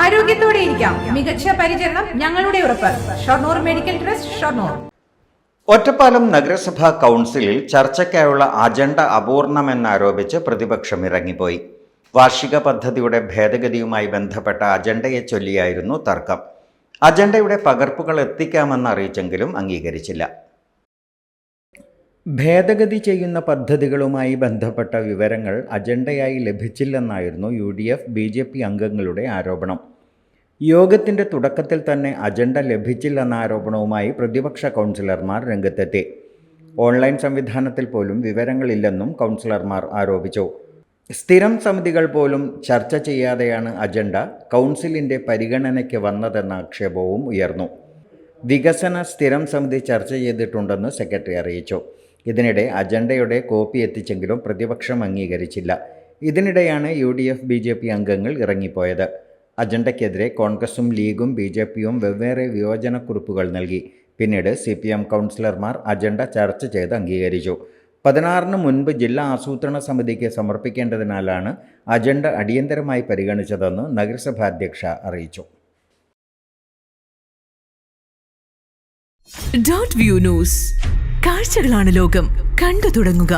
ആരോഗ്യത്തോടെ ഇരിക്കാം. മികച്ച പരിചരണം ഞങ്ങളുടെ ഉറപ്പ്. Shoranur medical trust, Shoranur. ഒറ്റപ്പാലം നഗരസഭാ കൗൺസിലിൽ ചർച്ചയ്ക്കായുള്ള അജണ്ട അപൂർണമെന്നാരോപിച്ച് പ്രതിപക്ഷം ഇറങ്ങിപ്പോയി. വാർഷിക പദ്ധതിയുടെ ഭേദഗതിയുമായി ബന്ധപ്പെട്ട അജണ്ടയെ ചൊല്ലിയായിരുന്നു തർക്കം. അജണ്ടയുടെ പകർപ്പുകൾ എത്തിക്കാമെന്ന് അറിയിച്ചെങ്കിലും അംഗീകരിച്ചില്ല. ഭേദഗതി ചെയ്യുന്ന പദ്ധതികളുമായി ബന്ധപ്പെട്ട വിവരങ്ങൾ അജണ്ടയായി ലഭിച്ചില്ലെന്നായിരുന്നു UDF BJP അംഗങ്ങളുടെ ആരോപണം. യോഗത്തിൻ്റെ തുടക്കത്തിൽ തന്നെ അജണ്ട ലഭിച്ചില്ലെന്ന ആരോപണവുമായി പ്രതിപക്ഷ കൗൺസിലർമാർ രംഗത്തെത്തി. ഓൺലൈൻ സംവിധാനത്തിൽ പോലും വിവരങ്ങളില്ലെന്നും കൗൺസിലർമാർ ആരോപിച്ചു. സ്ഥിരം സമിതികൾ പോലും ചർച്ച ചെയ്യാതെയാണ് അജണ്ട കൗൺസിലിൻ്റെ പരിഗണനയ്ക്ക് വന്നതെന്ന ആക്ഷേപവും ഉയർന്നു. വികസന സ്ഥിരം സമിതി ചർച്ച ചെയ്തിട്ടുണ്ടെന്ന് സെക്രട്ടറി അറിയിച്ചു. ഇതിനിടെ അജണ്ടയുടെ കോപ്പി എത്തിച്ചെങ്കിലും പ്രതിപക്ഷം അംഗീകരിച്ചില്ല. ഇതിനിടെയാണ് UDF BJP അംഗങ്ങൾ ഇറങ്ങിപ്പോയത്. അജണ്ടയ്ക്കെതിരെ കോൺഗ്രസും ലീഗും BJPയും വെവ്വേറെ വിയോജനക്കുറിപ്പുകൾ നൽകി. പിന്നീട് CPM കൗൺസിലർമാർ അജണ്ട ചർച്ച ചെയ്ത് അംഗീകരിച്ചു. 16-ന് മുൻപ് ജില്ലാ ആസൂത്രണ സമിതിക്ക് സമർപ്പിക്കേണ്ടതിനാലാണ് അജണ്ട അടിയന്തരമായി പരിഗണിച്ചതെന്ന് നഗരസഭാ അധ്യക്ഷ അറിയിച്ചു. കാഴ്ചകളാണ് ലോകം, കണ്ടു തുടങ്ങുക.